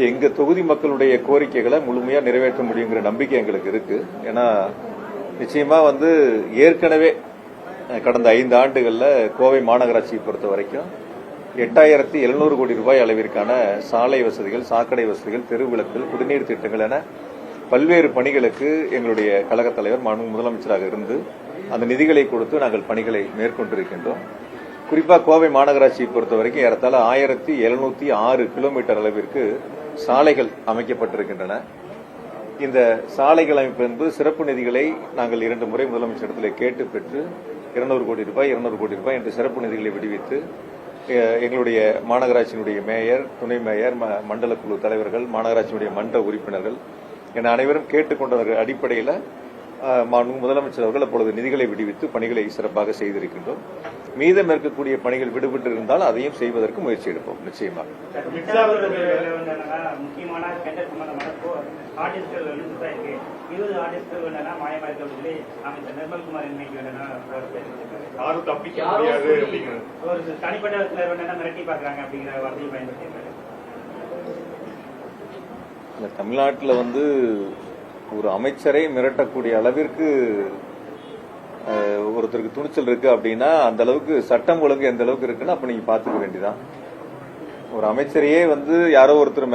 எங்க தொகுதி மக்களுடைய கோரிக்கைகளை முழுமையா நிறைவேற்ற முடியுங்கிற நம்பிக்கை எங்களுக்கு இருக்கு. ஏன்னா நிச்சயமா ஏற்கனவே கடந்த 5 ஆண்டுகள்ல கோவை மாநகராட்சியை பொறுத்த வரைக்கும் 8700 கோடி ரூபாய் அளவிற்கான சாலை வசதிகள், சாக்கடை வசதிகள், தெருவிளக்குகள், குடிநீர் திட்டங்கள் என பல்வேறு பணிகளுக்கு எங்களுடைய கழக தலைவர் முதலமைச்சராக இருந்து அந்த நிதிகளை கொடுத்து நாங்கள் பணிகளை மேற்கொண்டிருக்கின்றோம். குறிப்பா கோவை மாநகராட்சியை பொறுத்த வரைக்கும் ஏறத்தாழ 1706 கிலோமீட்டர் அளவிற்கு சாலைகள் அமைக்கப்பட்டிருக்கின்றன. இந்த சாலைகள் அமைப்பு என்பது சிறப்பு நிதிகளை நாங்கள் 2 முறை முதலமைச்சரிடத்தில் கேட்டு பெற்று 200 கோடி ரூபாய் என்ற சிறப்பு நிதிகளை விடுவித்து எங்களுடைய மாநகராட்சியினுடைய மேயர், துணை மேயர், மண்டல குழு தலைவர்கள், மாநகராட்சியினுடைய மன்ற உறுப்பினர்கள் என அனைவரும் கேட்டுக்கொண்டதன் அடிப்படையில் முதலமைச்சர் அவர்கள் அப்பொழுது நிதிகளை விடுவித்து பணிகளை சிறப்பாக செய்திருக்கின்றோம். மீதம் இருக்கக்கூடிய பணிகள் விடுபட்டு இருந்தால் அதையும் செய்வதற்கு முயற்சி எடுப்போம். நிச்சயமாக தமிழ்நாட்டில் ஒரு அமைச்சரை மிரட்டக்கூடிய அளவிற்கு ஒருத்தருக்கு துணிச்சல் இருக்கு அப்படின்னா அந்த அளவுக்கு சட்டம் ஒழுங்கு எந்த அளவுக்கு இருக்குன்னு அப்ப நீங்க பாத்துக்க வேண்டியதான். ஒரு அமைச்சரையே யாரோ ஒருத்தர்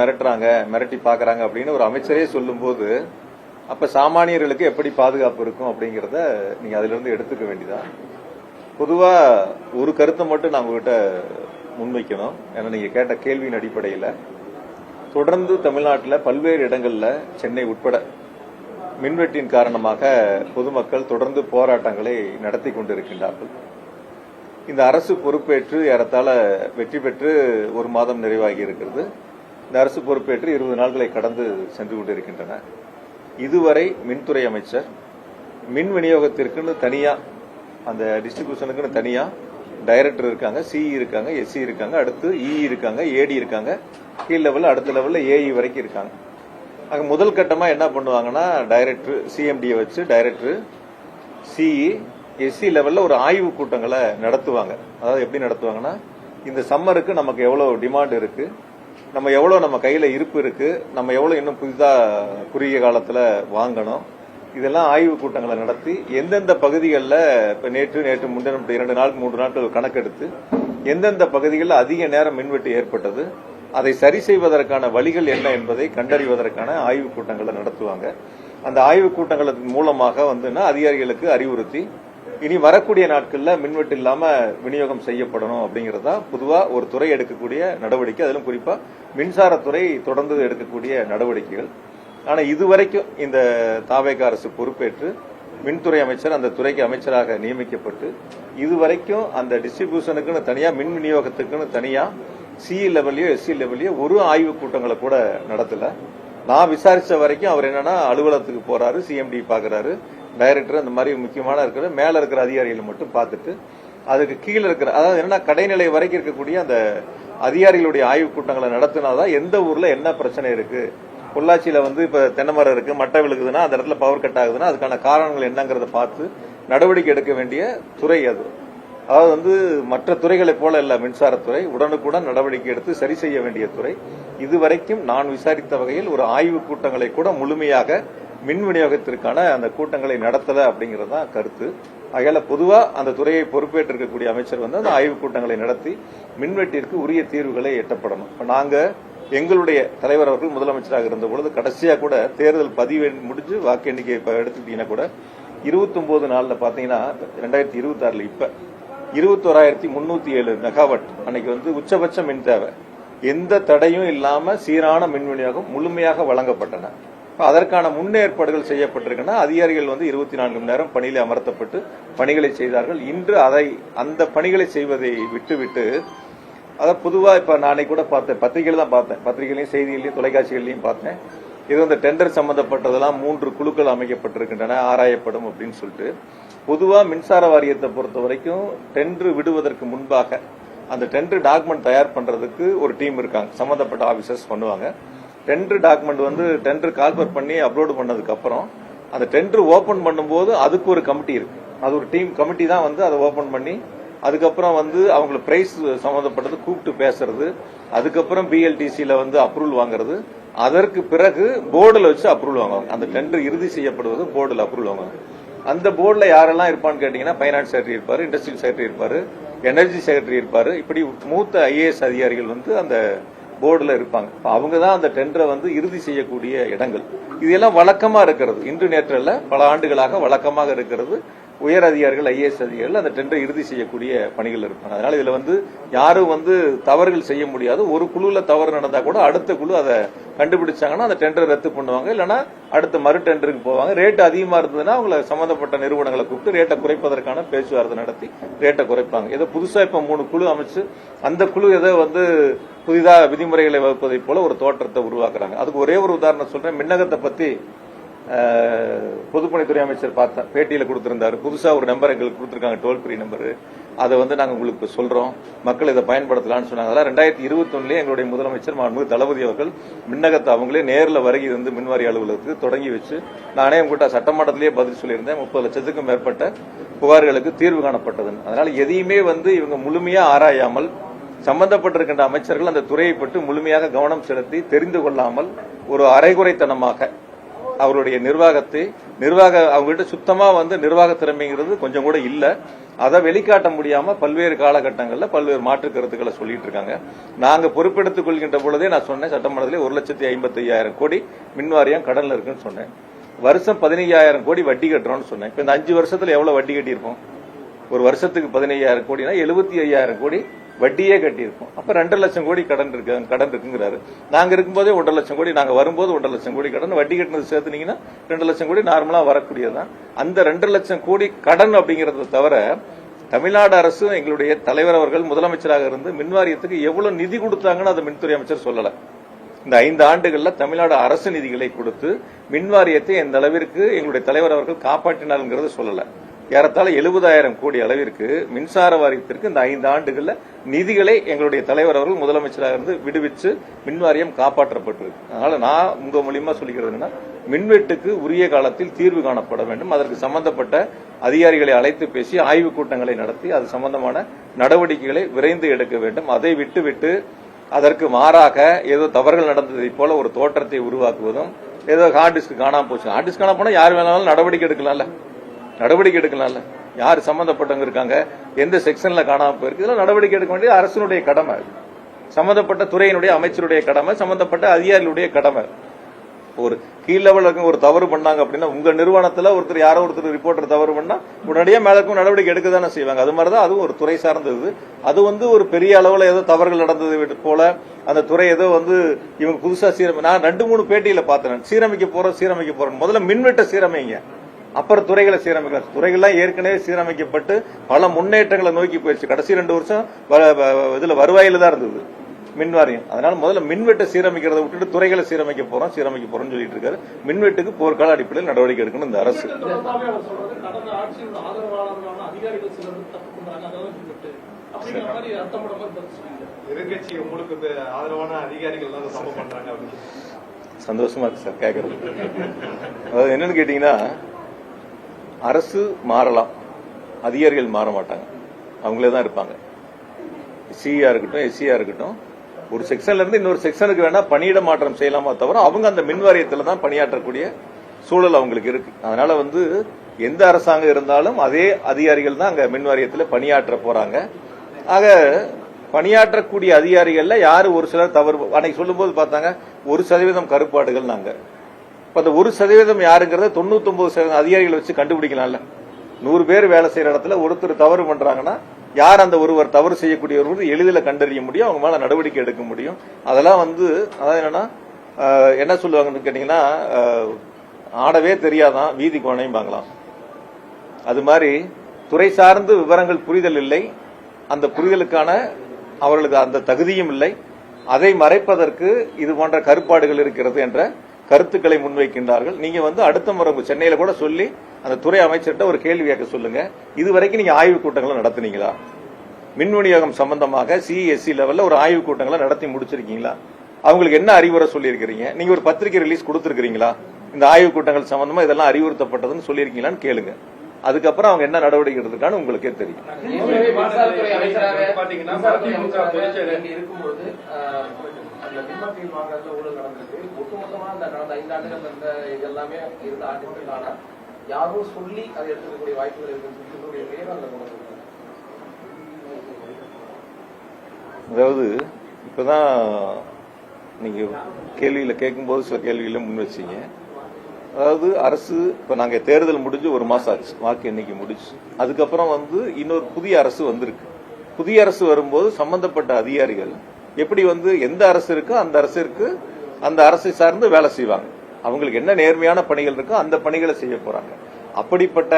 மிரட்டி பாக்குறாங்க அப்படின்னு ஒரு அமைச்சரே சொல்லும் போது அப்ப சாமானியர்களுக்கு எப்படி பாதுகாப்பு இருக்கும் அப்படிங்கறத நீங்க அதுல இருந்து எடுத்துக்க வேண்டியதான். பொதுவா ஒரு கருத்தை மட்டும் நான் உங்ககிட்ட முன்வைக்கணும். ஏன்னா நீங்க கேட்ட கேள்வியின் அடிப்படையில தொடர்ந்து தமிழ்நாட்டில் பல்வேறு இடங்கள்ல, சென்னை உட்பட மின்வெட்டின் காரணமாக பொதுமக்கள் தொடர்ந்து போராட்டங்களை நடத்தி கொண்டிருக்கின்றார்கள். இந்த அரசு பொறுப்பேற்று ஏறத்தாழ வெற்றி பெற்று 1 மாதம் நிறைவாகி இருக்கிறது. இந்த அரசு பொறுப்பேற்று 20 நாட்களை கடந்து சென்று கொண்டிருக்கின்றன. இதுவரை மின்துறை அமைச்சர் மின் விநியோகத்திற்குன்னு தனியா, அந்த டிஸ்ட்ரிபியூஷனுக்குன்னு தனியா டைரக்டர் இருக்காங்க, சிஇ இருக்காங்க, எஸ்சி இருக்காங்க, அடுத்து இஇ இருக்காங்க, ஏடி இருக்காங்க, கீழ் லெவல், அடுத்த லெவல்ல ஏஇ வரைக்கும் இருக்காங்க. ஆக முதல் கட்டமா என்ன பண்ணுவாங்கன்னா, டைரக்டர் சிஎம்டியை வச்சு டைரக்டர், சிஇ, எஸ்சி லெவல்ல ஒரு ஆய்வு கூட்டங்களை நடத்துவாங்க. அதாவது எப்படி நடத்துவாங்கன்னா, இந்த சம்மருக்கு நமக்கு எவ்வளவு டிமாண்ட் இருக்கு, நம்ம கையில இருப்பு இருக்கு, நம்ம எவ்வளவு இன்னும் புதிதா குறுகிய காலத்துல வாங்கணும், இதெல்லாம் ஆய்வு கூட்டங்களை நடத்தி எந்தெந்த பகுதிகளில் இப்ப நேற்று முன்தினம் 2 நாள் 3 நாட்கள் கணக்கெடுத்து எந்தெந்த பகுதிகளில் அதிக நேரம் மின்வெட்டு ஏற்பட்டது, அதை சரி செய்வதற்கான வழிகள் என்ன என்பதை கண்டறிவதற்கான ஆய்வு கூட்டங்களை நடத்துவாங்க. அந்த ஆய்வு கூட்டங்களின் மூலமாக அதிகாரிகளுக்கு அறிவுறுத்தி இனி வரக்கூடிய நாட்கள்ல மின்வெட்டு இல்லாம விநியோகம் செய்யப்படணும் அப்படிங்கறதா பொதுவா ஒரு துறை எடுக்கக்கூடிய நடவடிக்கை. அதிலும் குறிப்பா மின்சாரத்துறை தொடர்ந்து எடுக்கக்கூடிய நடவடிக்கைகள். ஆனா இதுவரைக்கும் இந்த தாவேகா அரசு பொறுப்பேற்று மின்துறை அமைச்சர் அந்த துறைக்கு அமைச்சராக நியமிக்கப்பட்டு இதுவரைக்கும் அந்த டிஸ்ட்ரிபியூஷனுக்குன்னு தனியா, மின் விநியோகத்துக்குன்னு தனியா சிஇ லெவல்லையோ எஸ்சி லெவல்லையோ ஒரு ஆய்வு கூட்டங்களை கூட நடத்தல. நான் விசாரிச்ச வரைக்கும் அவர் என்னன்னா அலுவலகத்துக்கு போறாரு, சிஎம்டி பாக்குறாரு, டைரக்டர், அந்த மாதிரி முக்கியமான இருக்கிற மேல இருக்கிற அதிகாரிகளை மட்டும் பார்த்துட்டு அதுக்கு கீழே இருக்கிற, அதாவது என்னன்னா கடைநிலை வரைக்கும் இருக்கக்கூடிய அந்த அதிகாரிகளுடைய ஆய்வு கூட்டங்களை நடத்தினாதான் எந்த ஊர்ல என்ன பிரச்சனை இருக்கு, பொள்ளாச்சியில இப்ப தென்னை மரம் இருக்கு, மட்டை விழுகுதுன்னா அந்த இடத்துல பவர் கட் ஆகுதுன்னா அதுக்கான காரணங்கள் என்னங்கறத பார்த்து நடவடிக்கை எடுக்க வேண்டிய துறை அது. அதாவது மற்ற துறைகளை போல இல்ல, மின்சாரத்துறை உடனுக்குடன் நடவடிக்கை எடுத்து சரி செய்ய வேண்டிய துறை. இதுவரைக்கும் நான் விசாரித்த வகையில் ஒரு ஆய்வு கூட்டங்களை கூட முழுமையாக மின் விநியோகத்திற்கான அந்த கூட்டங்களை நடத்தல அப்படிங்கறதுதான் கருத்து. ஆகையால பொதுவா அந்த துறையை பொறுப்பேற்றிருக்கக்கூடிய அமைச்சர் அந்த ஆய்வு கூட்டங்களை நடத்தி மின்வெட்டிற்கு உரிய தீர்வுகளை எட்டப்படணும். நாங்க எங்களுடைய தலைவர் அவர்கள் முதலமைச்சராக இருந்த பொழுது கடைசியா கூட தேர்தல் பதிவு முடிஞ்சு வாக்கு எண்ணிக்கை எடுத்துக்கிட்டீங்கன்னா கூட 29 நாள்ல பாத்தீங்கன்னா 2026 இப்ப 21,307 மெகாவாட் அன்னைக்கு உச்சபட்ச மின் தேவை, எந்த தடையும் இல்லாம சீரான மின் விநியோகம் முழுமையாக வழங்கப்பட்டன. அதற்கான முன்னேற்பாடுகள் செய்யப்பட்டிருக்கின்றன. அதிகாரிகள் 24 மணி நேரம் பணியில் அமர்த்தப்பட்டு பணிகளை செய்தார்கள். இன்று அந்த பணிகளை செய்வதை விட்டுவிட்டு, அதாவது பொதுவா இப்ப நானே கூட பார்த்தேன், பத்திரிகையில தான் பார்த்தேன், பத்திரிகையிலையும் செய்திகளையும் தொலைக்காட்சிகளையும் பார்த்தேன். இது டெண்டர் சம்பந்தப்பட்டதெல்லாம் 3 குழுக்கள் அமைக்கப்பட்டிருக்கின்றன, ஆராயப்படும் அப்படின்னு சொல்லிட்டு. பொதுவா மின்சார வாரியத்தை பொறுத்த வரைக்கும் டெண்டர் விடுவதற்கு முன்பாக அந்த டெண்டர் டாக்குமெண்ட் தயார் பண்றதுக்கு ஒரு டீம் இருக்காங்க, சம்பந்தப்பட்ட ஆபீசர்ஸ் பண்ணுவாங்க. டெண்டர் டாக்குமெண்ட் டெண்டர் கால்குலேட் பண்ணி அப்லோட் பண்ணதுக்கு அப்புறம் அந்த டெண்டர் ஓபன் பண்ணும்போது அதுக்கு ஒரு கமிட்டி இருக்கு, அது ஒரு டீம் கமிட்டி தான் அதை ஓபன் பண்ணி அதுக்கப்புறம் வந்து அவங்களுக்கு பிரைஸ் சம்பந்தப்பட்டது கூப்பிட்டு பேசுறது, அதுக்கப்புறம் பிஎல்டிசியில வந்து அப்ரூவல் வாங்குறது, அதற்கு பிறகு போர்டில் வச்சு அப்ரூவல் வாங்குவாங்க. அந்த டெண்டர் இறுதி செய்யப்படுவது போர்டில் அப்ரூவல் வாங்குவாங்க. அந்த போர்டில் யாரெல்லாம் இருப்பான்னு கேட்டீங்கன்னா பைனான்ஸ் செக்ரட்டரி இருப்பாரு, இண்டஸ்ட்ரியல் செக்ரட்டரி இருப்பாரு, எனர்ஜி செக்ரட்டரி இருப்பாரு. இப்படி மூத்த ஐஏஎஸ் அதிகாரிகள் வந்து அந்த போர்டுல இருப்பாங்க. அவங்க தான் அந்த டெண்டரை வந்து இறுதி செய்யக்கூடிய இடங்கள். இதெல்லாம் வழக்கமா இருக்கிறது. இன்று நேற்றல்ல, பல ஆண்டுகளாக வழக்கமாக இருக்கிறது. உயர் அதிகாரிகள், ஐஏஎஸ் அதிகாரிகள் அந்த டெண்டரை இறுதி செய்யக்கூடிய பணிகள் இருப்பாங்க. அதனால இதுல வந்து யாரும் வந்து தவறுகள் செய்ய முடியாது. ஒரு குழுல தவறு நடந்தா கூட அடுத்த குழு அதை கண்டுபிடிச்சாங்கன்னா அந்த டெண்டர் ரத்து பண்ணுவாங்க, இல்லைன்னா அடுத்த மறு டெண்டருக்கு போவாங்க. ரேட் அதிகமா இருந்ததுன்னா அவங்களை சம்பந்தப்பட்ட நிறுவனங்களை கூப்பிட்டு ரேட்டை குறைப்பதற்கான பேச்சுவார்த்தை நடத்தி ரேட்டை குறைப்பாங்க. ஏதோ புதுசா இப்ப 3 குழு அமைச்சு அந்த குழு ஏதோ வந்து புதிதா விதிமுறைகளை வகுப்பதை போல ஒரு தோற்றத்தை உருவாக்குறாங்க. அதுக்கு ஒரே ஒரு உதாரணம் சொல்றேன். மின்னகத்தை பத்தி பொதுப்பணித்துறை அமைச்சர் பார்த்தேன், பேட்டியில கொடுத்திருந்தாரு. புதுசா ஒரு நம்பர் எங்களுக்கு கொடுத்திருக்காங்க, டோல் ஃப்ரீ நம்பர். அதை வந்து நாங்க உங்களுக்கு சொல்றோம், மக்கள் இதை பயன்படுத்தலாம்னு சொன்னாங்க. அதெல்லாம் 2021 எங்களுடைய முதலமைச்சர் மாண்புமிகு தளபதி அவர்கள் மின்னகத்தை அவங்களே நேரில் வருகை இருந்து மின்வாரி அலுவலகத்துக்கு தொடங்கி வச்சு, நானே உங்ககிட்ட சட்டமன்றத்திலேயே பதில் சொல்லியிருந்தேன், 30 லட்சத்துக்கும் மேற்பட்ட புகார்களுக்கு தீர்வு காணப்பட்டதுன்னு. அதனால எதையுமே வந்து இவங்க முழுமையா ஆராயாமல், சம்பந்தப்பட்டிருக்கின்ற அமைச்சர்கள் அந்த துறையை பற்றி முழுமையாக கவனம் செலுத்தி தெரிந்து கொள்ளாமல் ஒரு அரைகுறைத்தனமாக அவருடைய அவங்ககிட்ட சுத்தமா வந்து நிர்வாக திறமைங்கிறது கொஞ்சம் கூட இல்ல. அதை வெளிக்காட்ட முடியாம பல்வேறு காலகட்டங்களில் பல்வேறு மாற்று கருத்துக்களை சொல்லிட்டு இருக்காங்க. நாங்க பொறுப்பெடுத்துக் கொள்கின்ற பொழுதே நான் சொன்னேன், சட்டமன்றத்திலே 1,55,000 கோடி மின்வாரியம் கடன்ல இருக்குன்னு சொன்னேன். வருஷம் 15,000 கோடி வட்டி கட்டுறோம்னு சொன்னேன். இப்ப இந்த 5 வருஷத்துல எவ்வளவு வட்டி கட்டியிருப்போம்? ஒரு வருஷத்துக்கு 15,000 கோடினா 75,000 கோடி வட்டியே கட்டியிருப்போம். அப்ப 2 லட்சம் கோடி கடன் இருக்குங்கிறாரு. நாங்க இருக்கும்போதே 1.5 லட்சம் கோடி, நாங்க வரும்போது 1.5 லட்சம் கோடி கடன், வட்டி கட்டினது சேர்த்துனீங்கன்னா 2 லட்சம் கோடி நார்மலா வரக்கூடியதுதான். அந்த 2 லட்சம் கோடி கடன் அப்படிங்கறத தவிர தமிழ்நாடு அரசு, எங்களுடைய தலைவர் அவர்கள் முதலமைச்சராக இருந்து மின்வாரியத்துக்கு எவ்வளவு நிதி கொடுத்தாங்கன்னு அதை மின்துறை அமைச்சர் சொல்லல. இந்த 5 ஆண்டுகள்ல தமிழ்நாடு அரசு நிதிகளை கொடுத்து மின்வாரியத்தை எந்த அளவிற்கு எங்களுடைய தலைவர் அவர்கள் காப்பாற்றினார்ங்கிறத சொல்லல. ஏறத்தாழ 70,000 கோடி அளவிற்கு மின்சார வாரியத்திற்கு இந்த 5 ஆண்டுகள்ல நிதிகளை எங்களுடைய தலைவர் அவர்கள் முதலமைச்சராக இருந்து விடுவிச்சு மின்வாரியம் காப்பாற்றப்பட்டிருக்கு. அதனால நான் உங்க மூலியமா சொல்லிக்கிறது என்னன்னா, மின்வெட்டுக்கு உரிய காலத்தில் தீர்வு காணப்பட வேண்டும். அதற்கு சம்பந்தப்பட்ட அதிகாரிகளை அழைத்து பேசி ஆய்வுக் கூட்டங்களை நடத்தி அது சம்பந்தமான நடவடிக்கைகளை விரைந்து எடுக்க வேண்டும். அதை விட்டு அதற்கு மாறாக ஏதோ தவறுகள் நடந்ததை போல ஒரு தோற்றத்தை உருவாக்குவதும், ஏதோ ஹார்ட் டிஸ்க் காணாம போச்சு, ஹார்ட் டிஸ்க் காணாம போனா யார் வேணாலும் நடவடிக்கை எடுக்கலாம்ல. யார் சம்பந்தப்பட்டவங்க இருக்காங்க, எந்த செக்ஷன்ல காணாம போயிருக்கு, இதெல்லாம் நடவடிக்கை எடுக்க வேண்டியது அரசினுடைய கடமை, சம்பந்தப்பட்ட துறையினுடைய அமைச்சருடைய கடமை, சம்பந்தப்பட்ட அதிகாரிகளுடைய கடமை. ஒரு கீழ் லெவலுக்கு ஒரு தவறு பண்ணாங்க அப்படின்னா, உங்க நிறுவனத்துல யாரோ ஒருத்தர் ரிப்போர்ட்டர் தவறு பண்ணா உடனடியே மேலக்கும் நடவடிக்கை எடுக்க தானே செய்வாங்க. அது மாதிரிதான் அதுவும் ஒரு துறை சார்ந்தது. அது வந்து ஒரு பெரிய அளவுல ஏதோ தவறுகள் நடந்தது போல அந்த துறை ஏதோ வந்து இவங்க புதுசா நான் 2-3 பேட்டியில பார்த்தேன். சீரமைக்க போறோம். முதல்ல மின்வெட்ட சீரமைங்க, அப்புறம் துறைகளை சீரமைக்கலாம். துறைகள்லாம் ஏற்கனவே சீரமைக்கப்பட்டு பல முன்னேற்றங்களை நோக்கி போயிடுச்சு. கடைசி 2 வருஷம் இதுல வருவாயில தான் இருந்தது மின்வாரியம். அதனால முதல்ல மின்வெட்டை சீரமைக்கிறத விட்டுட்டு துறைகளை சீரமைக்க போறோம்னு சொல்லிட்டு இருக்காரு. மின்வெட்டுக்கு போர்க்கால அடிப்படையில் நடவடிக்கை எடுக்கணும் இந்த அரசு. சந்தோஷமா இருக்கு சார் கேட்கறது. அதாவது என்னன்னு கேட்டீங்கன்னா, அரசு மாறலாம், அதிகாரிகள் மாற மாட்டாங்க, அவங்களே தான் இருப்பாங்க. சியா இருக்கட்டும், எஸ்சியா இருக்கட்டும், ஒரு செக்ஷன்ல இருந்து இன்னொரு செக்ஷனுக்கு வேணா பணியிட மாற்றம் செய்யலாமா தவிர அவங்க அந்த மின்வாரியத்தில் தான் பணியாற்றக்கூடிய சூழல் அவங்களுக்கு இருக்கு. அதனால வந்து எந்த அரசாங்கம் இருந்தாலும் அதே அதிகாரிகள் தான் அங்க மின்வாரியத்தில் பணியாற்ற போறாங்க. ஆக பணியாற்றக்கூடிய அதிகாரிகள்ல யாரு ஒரு சிலர் தவறு அன்னைக்கு சொல்லும் போது பார்த்தாங்க, 1% கருப்பாடுகள். நாங்க அந்த 1% யாருங்கிறத 99% அதிகாரிகளை வச்சு கண்டுபிடிக்கலாம்ல. 100 பேர் வேலை செய்யற இடத்துல ஒருத்தர் தவறு பண்றாங்கன்னா யார் அந்த ஒருவர் தவறு செய்யக்கூடியவர் எளிதில் கண்டறிய முடியும், அவங்க மேல நடவடிக்கை எடுக்க முடியும். அதெல்லாம் வந்து அதாவது என்னன்னா, என்ன சொல்லுவாங்கன்னு கேட்டீங்கன்னா, ஆடவே தெரியாதான் வீதி கோணையும் வாங்கலாம். அது மாதிரி துறை சார்ந்து விவரங்கள் புரிதல் இல்லை, அந்த புரிதலுக்கான அவர்களுக்கு அந்த தகுதியும் இல்லை. அதை மறைப்பதற்கு இது போன்ற கருப்பாடுகள் இருக்கிறது என்ற கருத்துக்களை முன்வைக்கின்றார்கள். நீங்க வந்து அடுத்த முறை சென்னையில கூட சொல்லி அந்த துறை அமைச்சர்கிட்ட ஒரு கேள்வி கேட்க சொல்லுங்க. இதுவரைக்கும் நீங்க ஆய்வுக் கூட்டங்களை நடத்தினீங்களா? மின் விநியோகம் சம்பந்தமாக சிஎஸ்சி லெவல்ல ஒரு ஆய்வுக் கூட்டங்களை நடத்தி முடிச்சிருக்கீங்களா? அவங்களுக்கு என்ன அறிவுரை சொல்லியிருக்கிறீங்க? நீங்க ஒரு பத்திரிகை ரிலீஸ் கொடுத்திருக்கீங்களா? இந்த ஆய்வுக் கூட்டங்கள் சம்பந்தமா இதெல்லாம் அறிவுறுத்தப்பட்டதுன்னு சொல்லியிருக்கீங்களான்னு கேளுங்க. அதுக்கப்புறம் அவங்க என்ன நடவடிக்கை எடுத்துக்கான்னு உங்களுக்கே தெரியும். யாரும் சொல்லி அதை எடுத்துக்கக்கூடிய வாய்ப்புகள் இருக்கு. அதாவது இப்பதான் நீங்க கேள்வியில கேட்கும்போது சில கேள்விகளை முன் வச்சீங்க. அதாவது அரசு இப்ப நாங்க தேர்தல் முடிஞ்சு ஒரு மாசம் ஆச்சு, வாக்கு எண்ணிக்கை முடிச்சு. அதுக்கப்புறம் இன்னொரு புதிய அரசு வந்திருக்கு. புதிய அரசு வரும்போது சம்பந்தப்பட்ட அதிகாரிகள் எப்படி எந்த அரசு இருக்கோ அந்த அரசை சார்ந்து வேலை செய்வாங்க. அவங்களுக்கு என்ன நேர்மையான பணிகள் இருக்கோ அந்த பணிகளை செய்ய போறாங்க. அப்படிப்பட்ட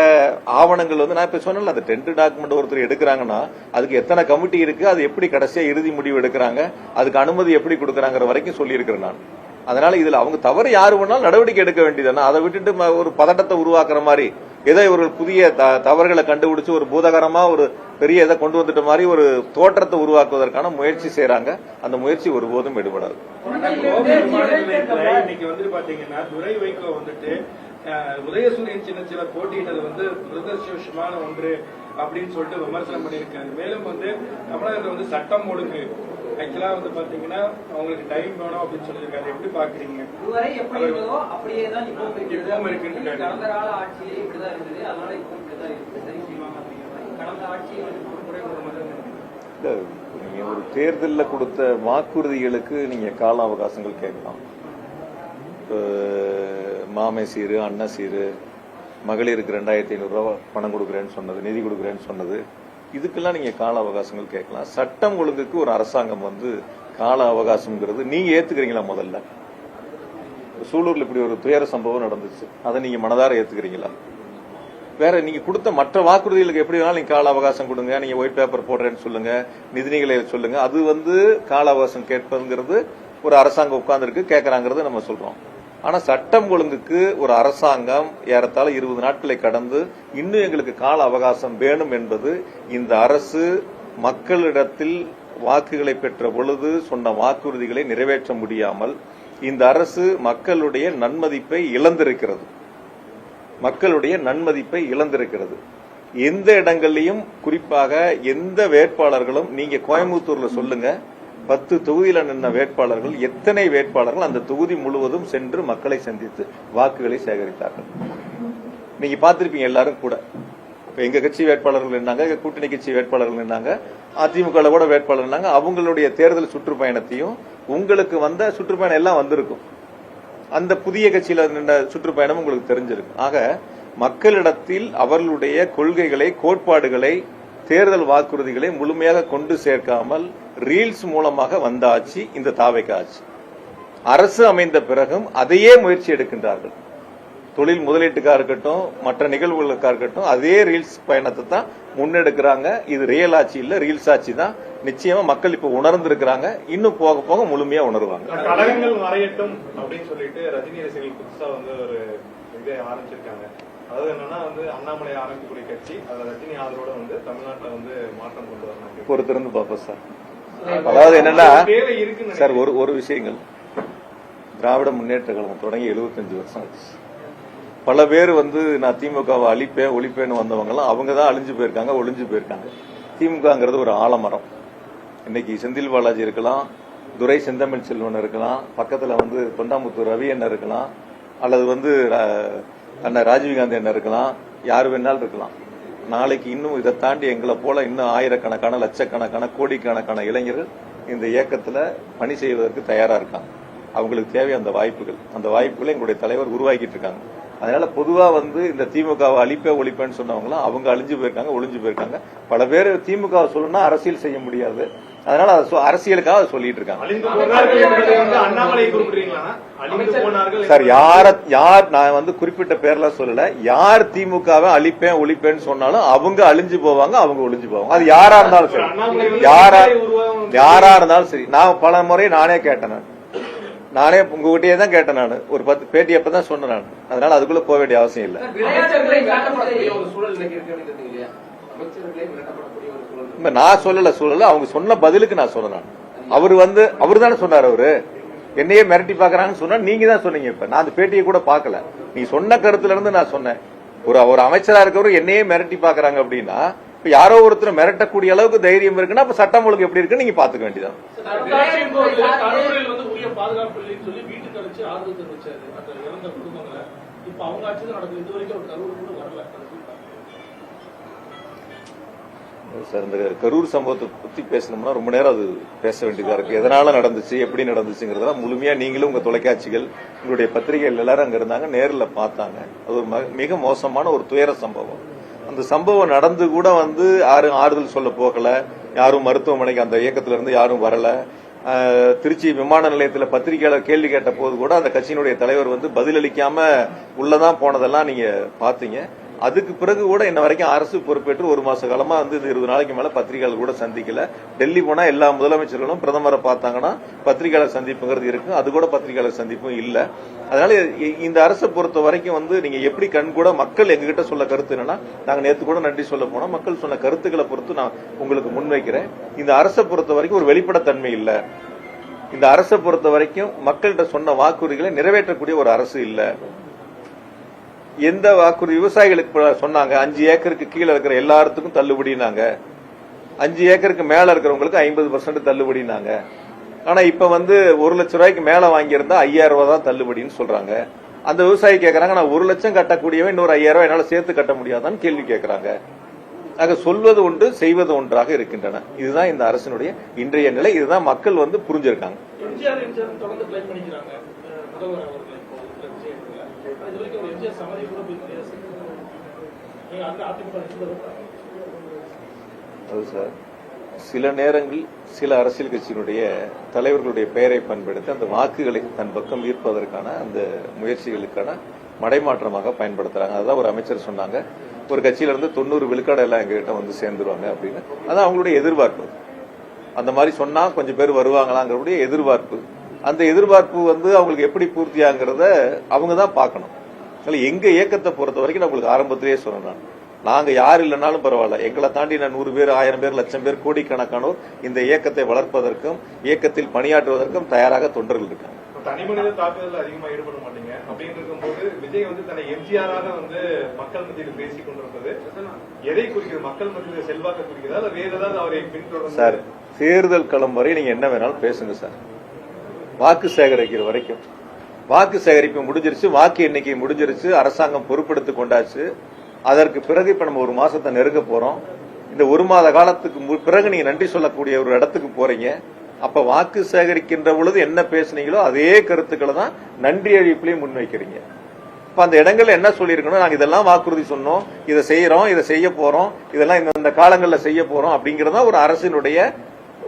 ஆவணங்கள் நான் இப்ப சொன்னல, அந்த டென்ட் டாக்குமெண்ட் ஒருத்தர் எடுக்கிறாங்கன்னா அதுக்கு எத்தனை கமிட்டி இருக்கு, அது எப்படி கடைசியா இறுதி முடிவு எடுக்கிறாங்க, அதுக்கு அனுமதி எப்படி கொடுக்கறாங்கிற வரைக்கும் சொல்லி இருக்கிறேன் நான். அதனால இதுல அவங்க தவறு யாரு வேணாலும் நடவடிக்கை எடுக்க வேண்டியதுன்னா அதை விட்டுட்டு ஒரு பதட்டத்தை உருவாக்குற மாதிரி ஏதோ இவர்கள் புதிய தவறுகளை கண்டுபிடிச்சு ஒரு பூதகரமா ஒரு பெரிய இதை கொண்டு வந்துட்ட மாதிரி ஒரு தோற்றத்தை உருவாக்குவதற்கான முயற்சி செய்யறாங்க. அந்த முயற்சி ஒருபோதும் எடுபடாது. உதயசூரியன் சின்ன போட்டியிட்டது துரதிருஷ்டவசமான ஒன்று அப்படின்னு சொல்லிட்டு விமர்சனம் பண்ணியிருக்காரு. மேலும் தமிழகத்துல சட்டம் ஒழுங்கு ஆக்சுவலா பாத்தீங்கன்னா அவங்களுக்கு டைம் வேணும் அப்படின்னு சொல்லியிருக்காரு. எப்படி பாக்குறீங்க? இதுவரை எப்படி இருந்ததோ அப்படியே தான் இப்பவும் இருக்கு. கடந்த கால ஆட்சியிலே இப்படிதான் இருந்தது, அதனால இப்போ இப்படிதான் இருக்கு. சரி செய்வாங்க அப்படிங்கிற கடந்த ஆட்சியை நீங்க ஒரு தேர்தலில் கொடுத்த வாக்குறுதிகளுக்கு நீங்க கால அவகாசங்கள் கேட்கலாம். மாமை சீரு, அண்ணா சீரு, மகளிருக்கு 2500 ரூபாய் பணம் கொடுக்குறேன்னு சொன்னது, நிதி கொடுக்குறேன்னு சொன்னது, இதுக்கெல்லாம் நீங்க கால அவகாசங்கள் கேட்கலாம். சட்டம் ஒழுங்குக்கு ஒரு அரசாங்கம் கால அவகாசம்ங்கிறது நீங்க ஏத்துக்கிறீங்களா? முதல்ல சூலூர்ல இப்படி ஒரு துயர சம்பவம் நடந்துச்சு, அதை நீங்க மனதார ஏத்துக்கிறீங்களா? வேற நீங்க கொடுத்த மற்ற வாக்குறுதிகளுக்கு எப்படி வேணாலும் நீங்க கால அவகாசம் கொடுங்க, நீங்க ஒயிட் பேப்பர் போடுறேன்னு சொல்லுங்க, நிதிநிலை சொல்லுங்க, அது கால அவகாசம் கேட்பதுங்கிறது ஒரு அரசாங்கம் உட்கார்ந்துருக்கு கேட்கறாங்கிறது நம்ம சொல்றோம். ஆனா சட்டம் ஒழுங்குக்கு ஒரு அரசாங்கம் ஏறத்தாழ 20 நாட்களை கடந்து இன்னும் எங்களுக்கு கால அவகாசம் வேணும் என்பது இந்த அரசு மக்களிடத்தில் வாக்குகளை பெற்ற பொழுது சொன்ன வாக்குறுதிகளை நிறைவேற்ற முடியாமல் இந்த அரசு மக்களுடைய நன்மதிப்பை இழந்திருக்கிறது. எந்த இடங்கள்லையும் குறிப்பாக எந்த வேட்பாளர்களும் நீங்க கோயம்புத்தூர்ல சொல்லுங்க, 10 தொகுதியில நின்ற வேட்பாளர்கள் எத்தனை வேட்பாளர்கள் அந்த தொகுதி முழுவதும் சென்று மக்களை சந்தித்து வாக்குகளை சேகரித்தார்கள்? நீங்க பார்த்திருப்பீங்க எல்லாரும் கூட. எங்க கட்சி வேட்பாளர்கள் நின்னாங்க, எங்க கூட்டணி கட்சி வேட்பாளர்கள் நின்னாங்க, அதிமுக கூட வேட்பாளர் நின்னாங்க. அவங்களுடைய தேர்தல் சுற்றுப்பயணத்தையும் உங்களுக்கு வந்த சுற்றுப்பயணம் எல்லாம் வந்திருக்கும். அந்த புதிய கட்சியில நின்ற சுற்றுப்பயணம் உங்களுக்கு தெரிஞ்சிருக்கும். ஆக மக்களிடத்தில் அவர்களுடைய கொள்கைகளை, கோட்பாடுகளை, தேர்தல் வாக்குறுதிகளை முழுமையாக கொண்டு சேர்க்காமல் ரீல்ஸ் மூலமாக வந்த ஆட்சி இந்த தாவேக ஆட்சி. அரசு அமைந்த பிறகும் அதையே முயற்சி எடுக்கின்றார்கள். தொழில் முதலீட்டுக்கா இருக்கட்டும், மற்ற நிகழ்வுகளுக்கா இருக்கட்டும், அதே ரீல்ஸ் பயணத்தை தான் முன்னெடுக்கிறாங்க. இது ரியல் ஆட்சி இல்ல, ரீல்ஸ் ஆட்சி தான். நிச்சயமா மக்கள் இப்ப உணர்ந்திருக்கிறாங்க, இன்னும் போக போக முழுமையா உணர்வாங்க. கழகங்கள் மறையட்டும் அப்படின்னு சொல்லிட்டு ரஜினி ரசிகர்கள் புதுசா ஒரு இதை ஆரம்பிச்சிருக்காங்க. அதாவது என்னன்னா அண்ணாமலை ஆரம்பிக்கக்கூடிய கட்சி ரஜினி ஆதரவோட தமிழ்நாட்டுல மாற்றம் கொண்டு வரணும். பொறுத்திருந்து பாப்போம் சார். அதாவது என்னன்னா சார், ஒரு விஷயங்கள், திராவிட முன்னேற்ற கழகம் தொடங்கி 75 வருஷம் ஆச்சு. பல பேர் நான் திமுகவை அழிப்பேன் ஒழிப்பேன்னு வந்தவங்க எல்லாம் அவங்க தான் அழிஞ்சு போயிருக்காங்க, ஒளிஞ்சு போயிருக்காங்க. திமுகங்கிறது ஒரு ஆலமரம். இன்னைக்கு செந்தில் பாலாஜி இருக்கலாம், துரை செந்தமிழ் செல்வன் இருக்கலாம், பக்கத்துல தொண்டாமுத்தூர் ரவி அண்ணன் இருக்கலாம், அல்லது அண்ணன் ராஜீவ்காந்தி அண்ணன் இருக்கலாம், யாரு வேணாலும் இருக்கலாம். நாளைக்கு இன்னும் இதை தாண்டி எங்களை போல இன்னும் ஆயிரக்கணக்கான, லட்சக்கணக்கான, கோடிக்கணக்கான இளைஞர்கள் இந்த இயக்கத்துல பணி செய்வதற்கு தயாரா இருக்காங்க. அவங்களுக்கு தேவை அந்த வாய்ப்புகளை எங்களுடைய தலைவர் உருவாக்கிட்டு இருக்காங்க. அதனால பொதுவா இந்த திமுகவை அழிப்பே ஒழிப்பேன்னு சொன்னவங்களாம் அவங்க அழிஞ்சு போயிருக்காங்க, ஒளிஞ்சு போயிருக்காங்க. பல பேர் திமுக சொல்லணும்னா அரசியல் செய்ய முடியாது, அதனால அரசியலுக்காக அதை சொல்லிட்டு இருக்காங்க. சார், யார் நான் குறிப்பிட்ட பேர்லாம் சொல்லல, யார் திமுகவை அழிப்பேன் ஒழிப்பேன்னு சொன்னாலும் அவங்க அழிஞ்சு போவாங்க, அவங்க ஒளிஞ்சு போவாங்க. அது யாரா இருந்தாலும் சரி, யாரா இருந்தாலும் சரி. நான் பல முறை நானே கேட்டேன், நானே உங்ககிட்டயே தான் கேட்டேன். நான் ஒரு 10 பேட்டி அப்பதான் சொன்னேன் நான். அதனால அதுக்குள்ள போக வேண்டிய அவசியம் இல்லை. நான் சொல்லல சூழல, அவங்க சொன்ன பதிலுக்கு நான் சொன்னேன். அவரு தானே சொன்னார். அவரு என்னையே மிரட்டி பாக்குறாங்கன்னு சொன்னா நீங்க தான் சொன்னீங்க. இப்ப நான் அந்த பேட்டியை கூட பாக்கல, நீ சொன்ன கருத்துல இருந்து நான் சொன்னேன். ஒரு அமைச்சரா இருக்கிறவர் என்னையே மிரட்டி பாக்குறாங்க அப்படின்னா இப்ப யாரோ ஒருத்தர் மிரட்டக்கூடிய அளவுக்கு தைரியம் இருக்குன்னா அப்ப சட்டம் ஒழுங்கு எப்படி இருக்குன்னு நீங்க பாத்துக்க வேண்டியதான். கடலூரில் வந்து உரிய பாதுகாப்பு இல்லைன்னு சொல்லி வீட்டுக்கு அழைச்சு ஆறுதல் தெரிவிச்சாரு அந்த இறந்த குடும்பங்களை. இப்ப அவங்க ஆட்சி தான் நடக்குது. இது வரைக்கும் ஒரு கரூர் கூட வரல. சார், இந்த கரூர் சம்பவத்தை பத்தி பேசணும்னா ரொம்ப நேரம் அது பேச வேண்டியதா இருக்கு. எதனால நடந்துச்சு, எப்படி நடந்துச்சுங்கிறதெல்லாம் முழுமையா நீங்களும் உங்க தொலைக்காட்சிகள், உங்களுடைய பத்திரிகைகள் எல்லாரும் அங்க இருந்தாங்க, நேரில் பார்த்தாங்க. அது ஒரு மிக மோசமான ஒரு துயர சம்பவம். அந்த சம்பவம் நடந்து கூட வந்து யாரும் ஆறுதல் சொல்ல போகல, யாரும் மருத்துவமனைக்கு அந்த இயக்கத்துல இருந்து யாரும் வரல. திருச்சி விமான நிலையத்தில் பத்திரிகையாளர் கேள்வி கேட்ட போது கூட அந்த கட்சியினுடைய தலைவர் வந்து பதிலளிக்காம உள்ளதான் போனதெல்லாம் நீங்க பாத்தீங்க. அதுக்கு பிறகு கூட இன்ன வரைக்கும் அரசு பொறுப்பேற்று ஒரு மாச காலமா வந்து 20 நாளைக்கு மேல பத்திரிகையாளர் கூட சந்திக்கல. டெல்லி போனா எல்லா முதலமைச்சர்களும் பிரதமரை பார்த்தாங்கன்னா பத்திரிகையாளர் சந்திப்புங்கிறது இருக்கு, அது கூட பத்திரிகையாளர் சந்திப்பும் இல்ல. அதனால இந்த அரசை பொறுத்த வரைக்கும் வந்து நீங்க எப்படி கண் கூட மக்கள் எங்ககிட்ட சொல்ல கருத்து என்னன்னா, நாங்க நேத்து கூட நன்றி சொல்ல போனோம், மக்கள் சொன்ன கருத்துக்களை பொறுத்து நான் உங்களுக்கு முன்வைக்கிறேன். இந்த அரசை பொறுத்த வரைக்கும் ஒரு வெளிப்படைத்தன்மை இல்ல. இந்த அரசை பொறுத்த வரைக்கும் மக்கள்கிட்ட சொன்ன வாக்குறுதிகளை நிறைவேற்றக்கூடிய ஒரு அரசு இல்ல. எந்த வாக்குறுதி விவசாயிகளுக்கு சொன்னாங்க, 5 ஏக்கருக்கு கீழே இருக்கிற எல்லாத்துக்கும் தள்ளுபடினாங்க, 5 ஏக்கருக்கு மேல இருக்கிறவங்களுக்கு 50% தள்ளுபடினாங்க. ஆனா இப்ப வந்து 1 லட்சம் ரூபாய்க்கு மேல வாங்கியிருந்தா 5000 ரூபாய் தான் தள்ளுபடின்னு சொல்றாங்க. அந்த விவசாயி கேட்கறாங்க, நான் 1 லட்சம் கட்டக்கூடியவன் இன்னொரு 5000 ரூபாய் என்னால சேர்த்து கட்ட முடியாதான்னு கேள்வி கேட்கறாங்க. ஆக சொல்வது ஒன்று, செய்வது ஒன்றாக இருக்கின்றன. இதுதான் இந்த அரசினுடைய இன்றைய நிலை. இதுதான் மக்கள் வந்து புரிஞ்சிருக்காங்க. எம்ஜிஆர் தொடர்ந்து கிளைம் பண்ணிக்கிறாங்க முதல்வர் அவர்கள். இது வரைக்கும் எம்ஜிஆர் சமாதி கூட போய் கிடையாது அது சார். சில நேரங்கள் சில அரசியல் கட்சியினுடைய தலைவர்களுடைய பெயரை பயன்படுத்தி அந்த வாக்குகளை தன் பக்கம் ஈர்ப்பதற்கான அந்த முயற்சிகளுக்கான மடைமாற்றமாக பயன்படுத்துறாங்க. அதான் ஒரு அமைச்சர் சொன்னாங்க, ஒரு கட்சியில இருந்து 90 விழுக்காடு எல்லாம் எங்ககிட்ட வந்து சேர்ந்துருவாங்க அப்படின்னு. அதான் அவங்களுடைய எதிர்பார்ப்பு. அந்த மாதிரி சொன்னா கொஞ்சம் பேர் வருவாங்களாங்கிறதுடைய எதிர்பார்ப்பு. அந்த எதிர்பார்ப்பு வந்து அவங்களுக்கு எப்படி பூர்த்தியாங்கிறத அவங்க தான் பார்க்கணும். எங்க இயக்கத்தை பொறுத்த வரைக்கும் உங்களுக்கு ஆரம்பத்திலேயே சொன்னேன், நாங்க யார் இல்லைனாலும் பரவாயில்ல, எங்களை தாண்டி நான் 100 பேர், 1000 பேர், 1,00,000 பேர், கோடிக்கணக்கானோர் இந்த இயக்கத்தை வளர்ப்பதற்கும் இயக்கத்தில் பணியாற்றுவதற்கும் தயாராக தொண்டர்கள் இருக்காங்க. தனி மனித தாக்குதல் அதிகமா ஈடுபட மாட்டீங்க அப்படின்னு இருக்கும்போது விஜய் வந்து தன்னை எம்ஜிஆராக வந்து மக்கள் மத்தியில் பேசிக் கொண்டிருப்பது எதை குறிக்கிறது? மக்கள் மத்தியில் செல்வாக்க குறிக்கிறதா இல்ல வேற ஏதாவது அவரை பின்தொடர்ந்து? சார், தேர்தல் களம் வரை நீங்க என்ன வேணாலும் பேசுங்க சார். வாக்கு சேகரிக்கிற வரைக்கும் வாக்கு சேகரிப்பு முடிஞ்சிருச்சு, வாக்கு எண்ணிக்கை முடிஞ்சிருச்சு, அரசாங்கம் பொறுப்பெடுத்துக் கொண்டாச்சு. அதற்கு பிறகு இப்ப நம்ம 1 மாசத்தை நெருங்க போறோம். இந்த 1 மாத காலத்துக்கு பிறகு நீங்க நன்றி சொல்லக்கூடிய ஒரு இடத்துக்கு போறீங்க. அப்ப வாக்கு சேகரிக்கின்ற பொழுது என்ன பேசுனீங்களோ அதே கருத்துக்களை தான் நன்றி அழிப்புலையும் முன்வைக்கிறீங்க. இப்ப அந்த இடங்கள்ல என்ன சொல்லிருக்கணும், நாங்க இதெல்லாம் வாக்குறுதி சொன்னோம், இதை செய்யறோம், இதை செய்ய போறோம், இதெல்லாம் இந்த காலங்களில் செய்ய போறோம் அப்படிங்கறதா ஒரு அரசினுடைய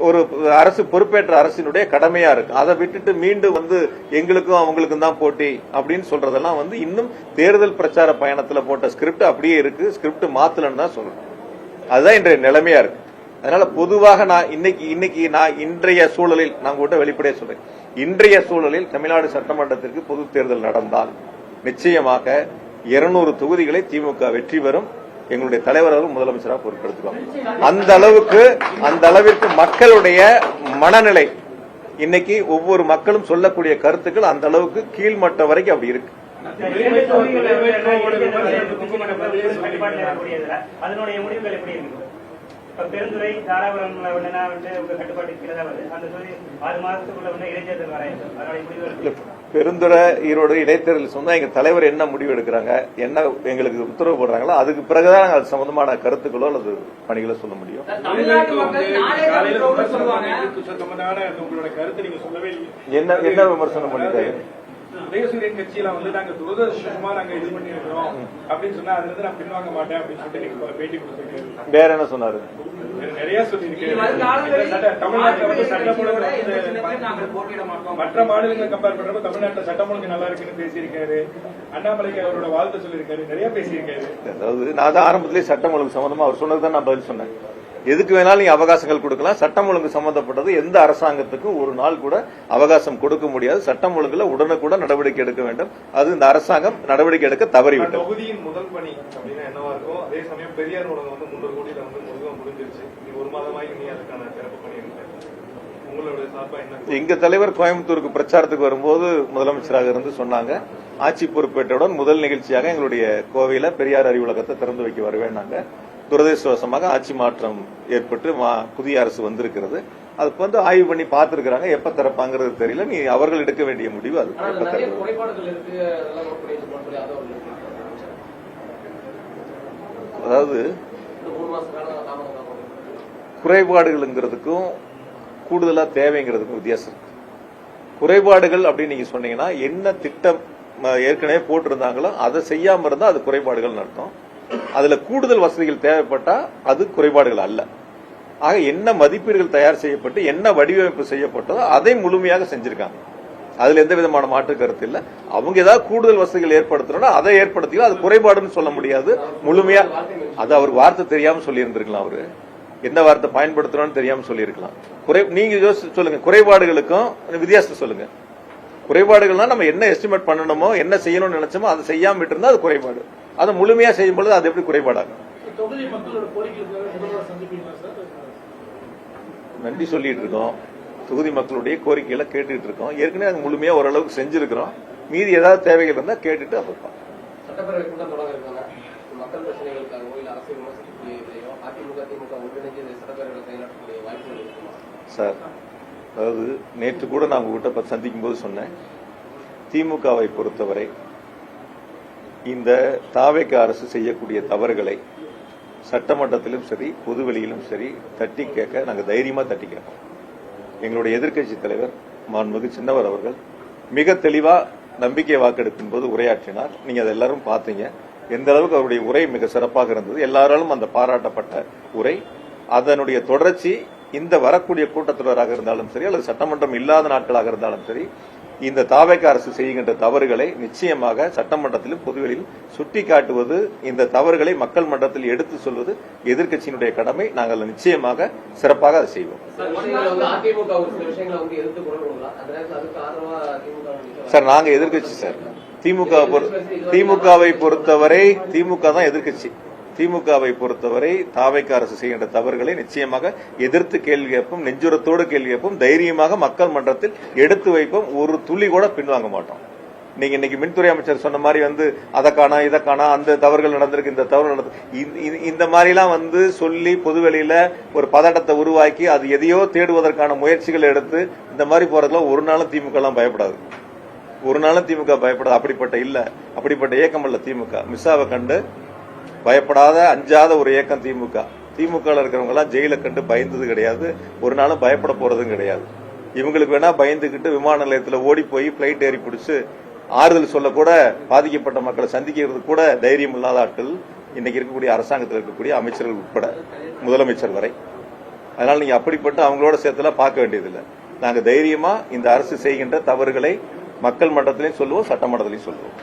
ஒரு அரசு பொறுப்பேற்ற அரசினுடைய கடமையா இருக்கு. அதை விட்டுட்டு மீண்டும் வந்து எங்களுக்கும் அவங்களுக்கும் தான் போட்டி அப்படின்னு சொல்றதெல்லாம் வந்து இன்னும் தேர்தல் பிரச்சார பயணத்துல போட்ட ஸ்கிரிப்ட் அப்படியே இருக்கு, ஸ்கிரிப்ட் மாத்தலன்னு தான் சொல்லணும். அதுதான் இன்றைய நிலைமையா இருக்கு. அதனால பொதுவாக நான் இன்னைக்கு நான் இன்றைய சூழலில் நான் கூட வெளிப்படையா சொல்றேன், இன்றைய சூழலில் தமிழ்நாடு சட்டமன்றத்திற்கு பொது தேர்தல் நடந்தால் நிச்சயமாக 200 தொகுதிகளை திமுக வெற்றி பெறும். எங்களுடைய தலைவர்களும் முதலமைச்சராக பொறுப்பெடுத்துவாங்க. அந்த அளவிற்கு மக்களுடைய மனநிலை இன்னைக்கு ஒவ்வொரு மக்களும் சொல்லக்கூடிய கருத்துக்கள் அந்த அளவுக்கு கீழ்மட்டம் வரைக்கும் அப்படி இருக்கு. அதனுடைய முடிவுகள் எப்படி இருக்கு? பெருந்துறை தாராபுரம் கட்டுப்பாட்டுக்கு கீழே தான் வருது. அந்த தொகுதி 6 மாதத்துக்குள்ள இடைத்தேர்தல் வர அதனுடைய முடிவுகள். பெருந்துறை ஈரோடு இடைத்தேர்தல் சொன்னா எங்க தலைவர் என்ன முடிவு எடுக்கிறாங்க, என்ன எங்களுக்கு உத்தரவு போடுறாங்களோ அதுக்கு பிறகுதான் அது சம்பந்தமான கருத்துக்களோ அல்லது பணிகளோ சொல்ல முடியும். என்ன விமர்சனம் பண்ணிட்டாரு? உதயசூரியன் கட்சியில வந்து நாங்க துரதிருஷ்டமா நாங்க இது பண்ணிருக்கிறோம் அப்படின்னு சொன்னா அதுல இருந்து நான் பின்வாங்க மாட்டேன் அப்படின்னு சொல்லிட்டு பேட்டி கொடுத்திருக்காரு. வேற என்ன சொன்னாரு? நிறைய சொல்லியிருக்கேன். தமிழ்நாட்டில் வந்து சட்டம் ஒழுங்கு மற்ற மாநிலங்களை கம்பேர் பண்றப்ப தமிழ்நாட்டில் சட்டம் ஒழுங்கு நல்லா இருக்குன்னு பேசியிருக்காரு. அண்ணாமலைக்கு அவரோட வாழ்த்து சொல்லியிருக்காரு, நிறைய பேசியிருக்காரு. அதாவது நான் தான் ஆரம்பத்திலேயே சட்டம் ஒழுங்கு சம்பந்தமா அவர் சொன்னதுதான் நான் பதில் சொன்னேன். எதுக்கு வேணாலும் நீங்க அவகாசங்கள் கொடுக்கலாம், சட்டம் ஒழுங்கு சம்பந்தப்பட்டது எந்த அரசாங்கத்துக்கும் ஒரு நாள் கூட அவகாசம் கொடுக்க முடியாது. சட்டம் ஒழுங்குல உடனுக்குடன் நடவடிக்கை எடுக்க வேண்டும். அது இந்த அரசாங்கம் நடவடிக்கை எடுக்க தவறிவிட்டது. தொகுதியின் முதல் பணி அப்படின்னா என்னவா இருக்கும்? அதே சமயம் பெரியார் உலகம் வந்து 300 கோடியில வந்து முழுவதும் முடிஞ்சிருச்சு. இது 1 மாதமாகி நீ அதுக்கான சிறப்பு பணி இருக்கு. உங்களுடைய சார்பா என்ன? எங்க தலைவர் கோயம்புத்தூருக்கு பிரச்சாரத்துக்கு வரும்போது முதலமைச்சராக இருந்து சொன்னாங்க, ஆட்சி பொறுப்பேற்றவுடன் முதல் நிகழ்ச்சியாக எங்களுடைய கோவையில பெரியார் அறிவுலகத்தை திறந்து வைக்க வருவேன். நாங்க துரதிருஷ்டவசமாக ஆட்சி மாற்றம் ஏற்பட்டு புதிய அரசு வந்திருக்கிறது. அதுக்கு வந்து ஆய்வு பண்ணி பார்த்திருக்கிறாங்க. எப்ப திறப்பாங்கிறது தெரியல. நீ அவர்கள் எடுக்க வேண்டிய முடிவு அது. ஆனா எப்ப நிறைய திறக்கிறது? குறைபாடுகள் இருக்கு, அதெல்லாம் நோட் பண்ணி சொல்லி அதை ஒரு அதாவது இந்த 3 மாச காலம் தாமதம் குறைபாடுகள்ங்கிறதுக்கும் கூடுதலா தேவைங்கிறதுக்கும் வித்தியாசம் இருக்கு. குறைபாடுகள் அப்படின்னு நீங்க சொன்னீங்கன்னா என்ன திட்டம் ஏற்கனவே போட்டிருந்தாங்களோ அதை செய்யாம இருந்தா அது குறைபாடுகள் அர்த்தம். அதுல கூடுதல் வசதிகள் தேவைப்பட்டா அது குறைபாடுகள் அல்ல. ஆக என்ன மதிப்பீடுகள் தயார் செய்யப்பட்டு என்ன வடிவமைப்பு செய்யப்பட்டதோ அதை முழுமையாக செஞ்சிருக்காங்க. அதுல எந்த விதமான மாற்று கருத்து இல்ல. அவங்க ஏதாவது கூடுதல் வசதிகள் ஏற்படுத்தணும்னா அதை ஏற்படுத்திக்கலாம். அது குறைபாடுன்னு சொல்ல முடியாது. முழுமையா அது அவருக்கு வார்த்தை தெரியாம சொல்லி இருந்திருக்கலாம். அவரு என்ன வார்த்தை பயன்படுத்தணும்னு தெரியாம சொல்லியிருக்கலாம். நீங்க யோசிச்சு சொல்லுங்க, குறைபாடுகளுக்கும் வித்தியாசத்தை சொல்லுங்க. குறைபாடுகள்னா நம்ம என்ன எஸ்டிமேட் பண்ணணுமோ என்ன செய்யணும்னு நினைச்சோமோ அதை செய்யாம விட்டு இருந்தா அது குறைபாடு. அதை முழுமையா செய்யும் பொழுது அது எப்படி குறைபாடாகும்? தொகுதி மக்களோட கோரிக்கைகளுக்காக முதல்வர் சந்திப்பீங்களா சார்? நன்றி சொல்லிட்டு இருக்கோம். தொகுதி மக்களுடைய கோரிக்கைகளை கேட்டுட்டு இருக்கோம். ஏற்கனவே அது முழுமையா ஓரளவுக்கு செஞ்சிருக்கிறோம். மீதி ஏதாவது தேவைகள் இருந்தா கேட்டுட்டு அப்புறம் சட்டப்பேரவை கூட்டம் தொடங்க இருக்காங்க. மக்கள் பிரச்சனைகளுக்காகவோ இல்ல அரசு விமர்சிக்கக்கூடியதையோ அதிமுக திமுக ஒன்றிணைஞ்சு சட்டப்பேரவை செயலாற்றக்கூடிய வாய்ப்புகள் இருக்குமா சார்? அதாவது நேற்று கூட நான் உங்ககிட்ட சந்திக்கும் போது சொன்னேன், திமுகவை பொறுத்தவரை இந்த தாவேக அரசு செய்யக்கூடிய தவறுகளை சட்டமன்றத்திலும் சரி பொதுவெளியிலும் சரி தட்டி கேட்க நாங்கள் தைரியமா தட்டி கேட்போம். எங்களுடைய எதிர்க்கட்சி தலைவர் மாண்புமிகு சின்னவர் அவர்கள் மிக தெளிவா நம்பிக்கை வாக்கெடுப்பின் போது உரையாற்றினார். நீங்க அதை எல்லாரும் பார்த்தீங்க. எந்த அளவுக்கு அவருடைய உரை மிக சிறப்பாக இருந்தது. எல்லாராலும் அந்த பாராட்டப்பட்ட உரை. அதனுடைய தொடர்ச்சி இந்த வரக்கூடிய கூட்டத்தொடராக இருந்தாலும் சரி அல்லது சட்டமன்றம் இல்லாத நாட்களாக இருந்தாலும் சரி இந்த தாவேக அரசு செய்கின்ற தவறுகளை நிச்சயமாக சட்டமன்றத்திலும் பொதுவெளியிலும் சுட்டிக்காட்டுவது, இந்த தவறுகளை மக்கள் மன்றத்தில் எடுத்து சொல்வது எதிர்க்கட்சியினுடைய கடமை. நாங்கள் நிச்சயமாக சிறப்பாக அதை செய்வோம். சார் நாங்க எதிர்க்கட்சி சார். திமுகவை பொறுத்தவரை திமுக தான் எதிர்க்கட்சி. திமுகவை பொறுத்தவரை தாவேக அரசு செய்கின்ற தவறுகளை நிச்சயமாக எதிர்த்து கேள்வி கேட்போம், நெஞ்சுரத்தோடு கேள்வி கேட்போம், தைரியமாக மக்கள் மன்றத்தில் எடுத்து வைப்போம். ஒரு துளி கூட பின்வாங்க மாட்டோம். நீங்க இன்னைக்கு மின்துறை அமைச்சர் சொன்ன மாதிரி வந்து அதை காணா இதை காணா அந்த தவறுகள் நடந்திருக்கு இந்த தவறு நடந்து இந்த மாதிரிலாம் சொல்லி பொதுவெளியில ஒரு பதட்டத்தை உருவாக்கி அது எதையோ தேடுவதற்கான முயற்சிகள் எடுத்து இந்த மாதிரி போறதுலாம் ஒரு நாளும் திமுக எல்லாம் பயப்படாது. ஒரு நாளும் திமுக பயப்படாது. அப்படிப்பட்ட இயக்கம் அல்ல திமுக. மிஸ்ஸாவை கண்டு பயப்படாத அஞ்சாத ஒரு இயக்கம் திமுக. திமுக இருக்கிறவங்க எல்லாம் ஜெயில கண்டு பயந்தது கிடையாது. ஒரு நாளும் பயப்பட போறதும் கிடையாது. இவங்களுக்கு வேணா பயந்துகிட்டு விமான நிலையத்தில் ஓடி போய் பிளைட் ஏறி பிடிச்சு ஆறுதல் சொல்ல கூட பாதிக்கப்பட்ட மக்களை சந்திக்கிறது கூட தைரியம் இல்லாத ஆட்கள் இன்னைக்கு இருக்கக்கூடிய அரசாங்கத்தில் இருக்கக்கூடிய அமைச்சர்கள் உட்பட முதலமைச்சர் வரை. அதனால நீங்க அப்படிப்பட்ட அவங்களோட சேர்த்துலாம் பார்க்க வேண்டியதில்லை. நாங்க தைரியமா இந்த அரசு செய்கின்ற தவறுகளை மக்கள் மன்றத்திலையும் சொல்லுவோம், சட்டமன்றத்திலையும் சொல்லுவோம்.